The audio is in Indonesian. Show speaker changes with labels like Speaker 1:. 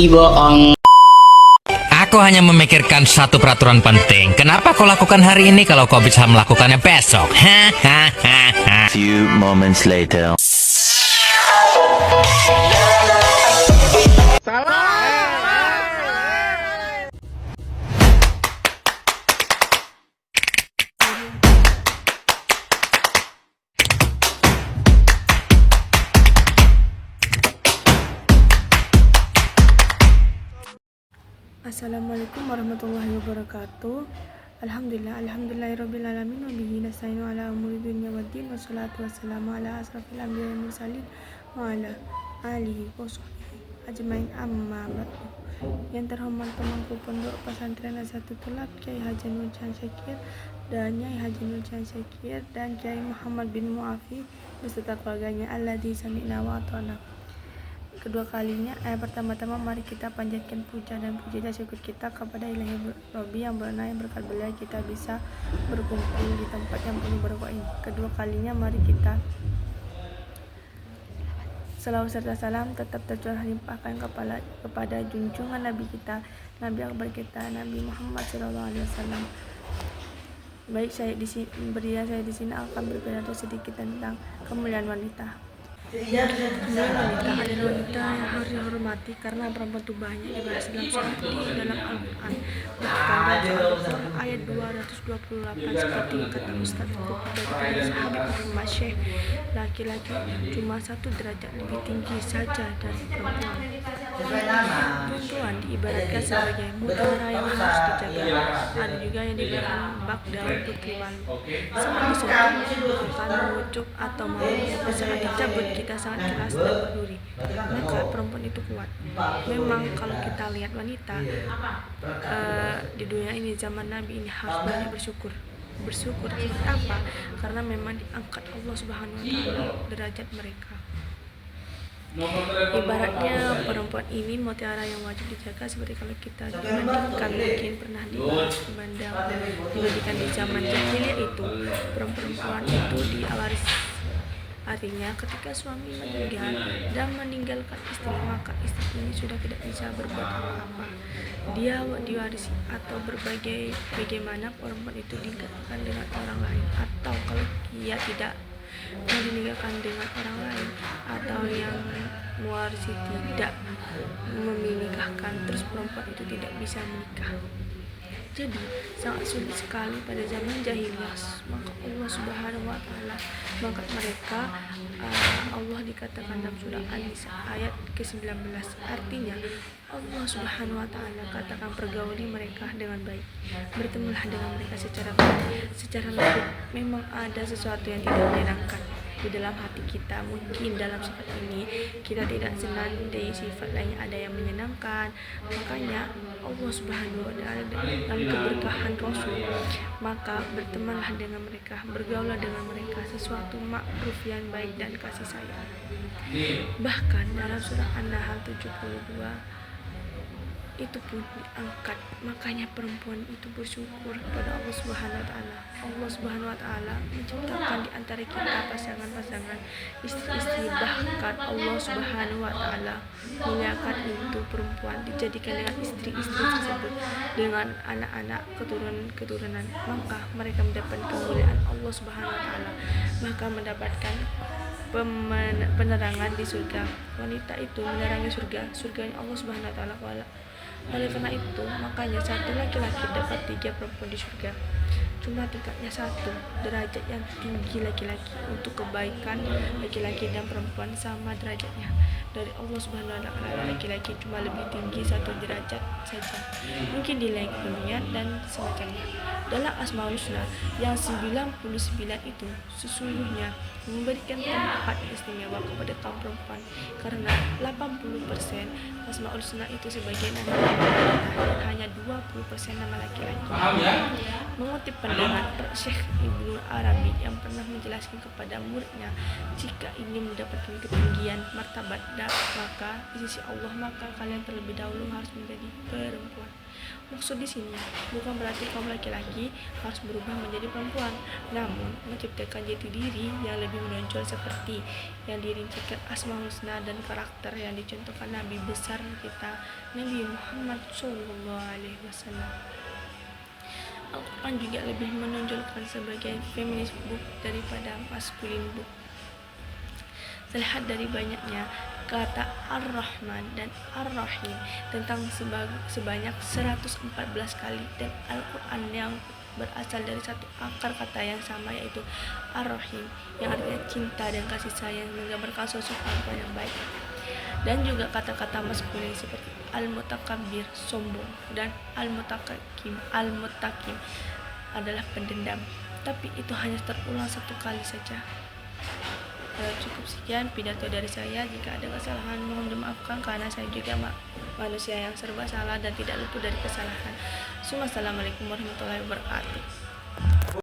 Speaker 1: bohong.
Speaker 2: Aku hanya memikirkan satu peraturan penting. Kenapa kau lakukan hari ini kalau kau bisa melakukannya besok?
Speaker 3: Few moments later.
Speaker 4: Assalamualaikum warahmatullahi wabarakatuh. Alhamdulillahirabbil alamin wa bihi nasta'inu ala umuri dunya waddin wassalatu wassalamu ala asrofil anbiya'i wal mursalin wa ala alihi washabbihi ajmain amma ba'du. Yang terhormat pemangku pondok pesantren Nazatul Kiai Haji Nur Chan Syakir dan Nyai Haji Nur Chan Syakir dan Kiai Muhammad bin Muafi beserta keluarganya alladzi sami'na wa ata'na. Kedua kalinya, pertama-tama mari kita panjatkan puja dan puji dan syukur kita kepada Ilahi Robbi yang benar yang berkat beliau kita bisa berkumpul di tempat yang penuh berkah ini. Kedua kalinya mari kita selawat serta salam tetap tercurah limpahkan kepada junjungan Nabi kita, Nabi akbar kita, Nabi Muhammad SAW. Baik, saya di sini akan berbicara sedikit tentang kemuliaan wanita. Kemuliaan wanita adalah wanita yang harus dihormati karena perempuan itu banyak dibahas dalam surat dalam Al-Quran. Bahkan dalam Al-Quran ayat 228 seperti kata Ustadzku dari sahabat Muhammad Syekh, laki-laki cuma satu derajat lebih tinggi saja dari perempuan. Perempuan diibaratkan sebagai mutiara yang harus dijaga. Ada juga yang dibilang bak daun putri malu. Saat disentuh akan mengucuk atau mau sangat dicabut, kita sangat keras dan berduri. Maka perempuan itu kuat. Memang kalau kita lihat wanita di dunia ini zaman Nabi ini harus banyak bersyukur. Bersyukur apa? Karena memang diangkat Allah Subhanahu wa taala derajat mereka. Ibaratnya perempuan ini mutiara yang wajib dijaga, seperti kalau kita dibandingkan mungkin pernah dibandingkan di zaman jahiliyah itu perempuan itu diawaris. Artinya ketika suami meninggal dan meninggalkan istri, maka istri ini sudah tidak bisa berbuat apa-apa. Dia diwarisi atau bagaimana perempuan itu dinikahkan dengan orang lain, atau kalau dia tidak dinikahkan dengan orang lain atau yang mewarisi tidak menikahkan, terus perempuan itu tidak bisa menikah. Jadi sangat sulit sekali pada zaman jahiliyah. Maka Allah Subhanahu wa taala mengangkat mereka. Allah dikatakan dalam surah An-Nisa ayat ke-19. Artinya Allah Subhanahu wa taala katakan pergauli mereka dengan baik. Bertemulah dengan mereka secara baik, secara lembut. Memang ada sesuatu yang tidak menyenangkan di dalam hati kita, mungkin dalam sifat ini kita tidak senang dari sifat lain ada yang menyenangkan. Makanya Allah Subhanahu wa taala dalam keberkahan Rasul, maka bertemanlah dengan mereka, bergaulah dengan mereka sesuatu ma'ruf yang baik dan kasih sayang. Bahkan dalam surah An-Nahl 72 itu pun diangkat. Makanya perempuan itu bersyukur kepada Allah Subhanahu wa taala. Allah Subhanahu wa taala menciptakan di antara kita pasangan-pasangan, istri-istri, bahkan Allah Subhanahu wa taala muliakan itu perempuan dijadikan dengan istri-istri tersebut dengan anak-anak keturunan. Maka mereka mendapat kemuliaan Allah Subhanahu wa taala, maka mendapatkan penerangan di surga. Wanita itu menerangi surganya Allah Subhanahu wa taala. Oleh karena itu, makanya satu laki-laki dapat 3 perempuan di surga. Cuma tingkatnya satu, derajat yang tinggi laki-laki. Untuk kebaikan laki-laki dan perempuan sama derajatnya dari Allah Subhanahu wa taala. Laki-laki cuma lebih tinggi 1 derajat saja, mungkin di langit dunia dan semacamnya. Dalam Asmaul Husna yang 99 itu sesungguhnya memberikan tempat istimewa kepada kaum perempuan, karena 80% Asmaul Husna itu sebagai nama wanita dan hanya 20% nama laki-laki. Mengutip pendapat dengan Syekh Ibnu Arabi yang pernah menjelaskan kepada muridnya, jika ingin mendapatkan ketinggian martabat maka di sisi Allah, maka kalian terlebih dahulu harus menjadi perempuan. Maksud di sini bukan berarti kaum laki-laki harus berubah menjadi perempuan, namun menciptakan jati diri yang lebih menonjol seperti yang dirincikan Asmaul Husna dan karakter yang dicontohkan Nabi besar kita, Nabi Muhammad SAW. Al-Quran juga lebih menonjolkan sebagai feminist book daripada masculine book. Terlihat dari banyaknya kata Ar-Rahman dan Ar-Rahim tentang sebanyak 114 kali, dan Al-Quran yang berasal dari satu akar kata yang sama, yaitu Ar-Rahim, yang artinya cinta dan kasih sayang, menggambarkan sosok perempuan yang baik. Dan juga kata-kata maskulin seperti Al-Mutakabbir, sombong, dan Al-Mutakakim adalah pendendam. Tapi itu hanya terulang satu kali saja. Cukup sekian pidato dari saya. Jika ada kesalahan mohon dimaafkan, karena saya juga manusia yang serba salah dan tidak luput dari kesalahan. Assalamualaikum warahmatullahi wabarakatuh.